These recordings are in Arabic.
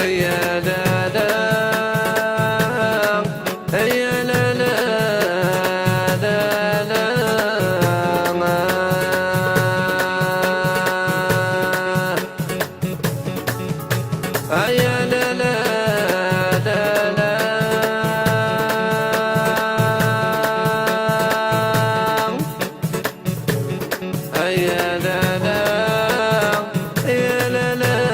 يا لا لا يا لا لا لا لا يا لا لا لا لا يا لا لا يا لا لا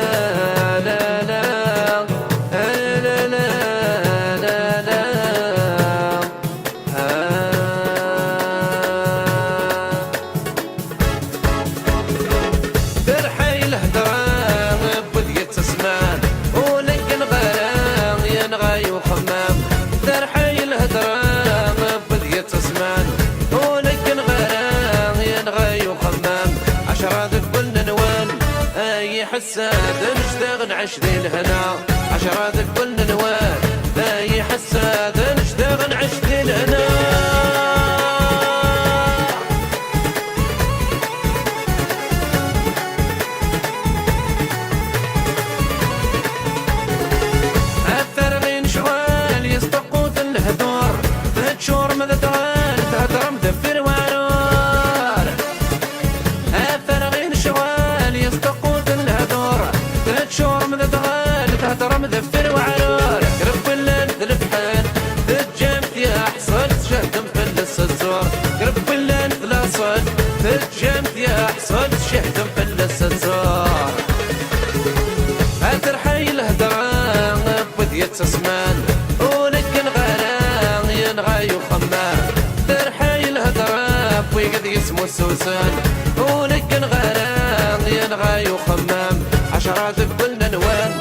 حساد نشتغل عشري الهنا عشرات كل نوال لا حساد نشتغل عشري الهنا الثرغين شوال يصدقوا الهدور ثلاث شهور ماذا تغال تهدر مدفر وعرور الثرغين شوال يصدقوا شور من الدغال تهدر مذفر وعرور قرب الليل ذلفحان تجمت يا حصل شهد مفلس الزور قرب الليل ثلاث تجمت يا حصل شهد مفلس الزور أترحي الهدران بديت اسمان ولك الغران ينغى يخمام ترحي الهدران ويقد يسمو السوسان ولك الغران ينغى يخمام عشرات كل نوان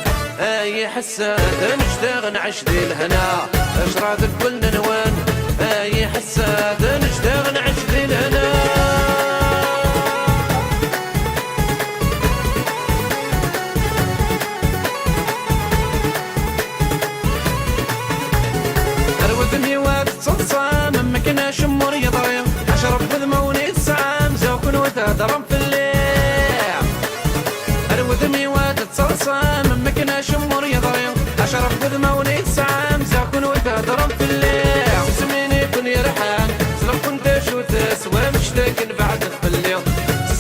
اي حساد نشتغل عشري الهنا عشرات كل نوان اي حساد نشتغل عشري الهنا اروذ ميوات تصنصام مكنا شمر يضريم اشرب بذموني السعام زوكن وتهدرم في الليل اروذ ميوات تصنصام مكنا شمر يضريم اشرب بذموني السعام زوكن وتهدرم في الليل سميني كن يرحان سلف كنت شوتس ومشتاق بعد في الليل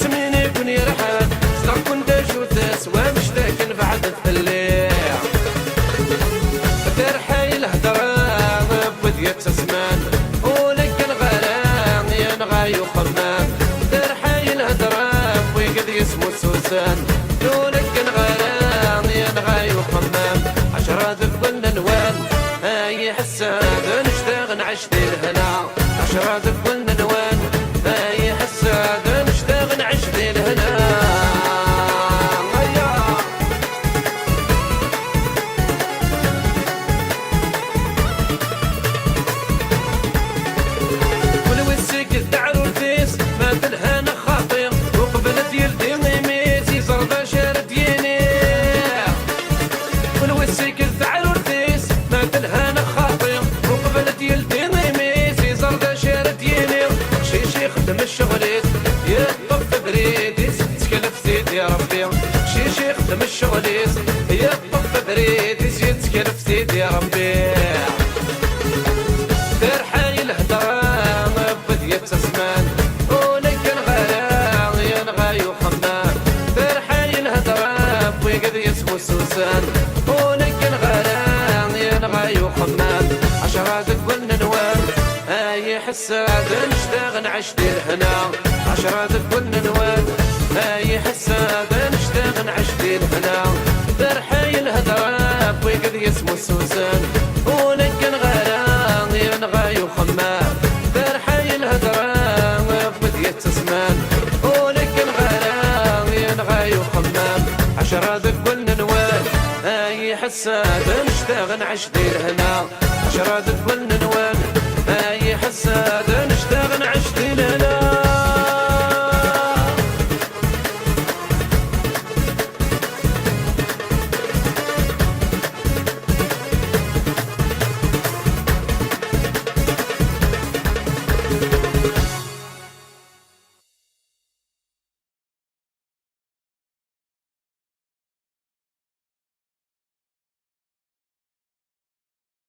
سميني كن يرحان سلف كنت شوتس ومشتاق بعد في الليل ترحي الهدران بديت اسمان ولك الغرام ينغى يخمام ترحي الهدران ويقد يسمو السوسان ولك الغرام ينغى يخمام عشرات كل نوال اي حساد نشتغل عشري الهنا عشرات كل نوال اي حساد نشتغل عشري الهنا الشغليت يطف بريديس تكلف زيد يا ربي شي خدم الشغليت يطف بريديس يتكلف زيد يا ربي ترحي الهدران بديت اسمان ولك الغرام ينغى يخمام ترحي الهدران ويقد يسمو السوسان ولك الغرام ينغى يخمام عشرات كل نوال اي حساد نشتغل عشري الهنا عشرات كل نوال اي حساد نشتغل عشري الهنا ترحي الهدراب ويقد يسمو السوسان ولك الغرام ينغى يخمام ترحي الهدراب بديت اسمان ولك الغرام ينغى يخمام عشرات كل نوال اي حساد نشتغل عشري الهنا عشرات كل نوال اي حساد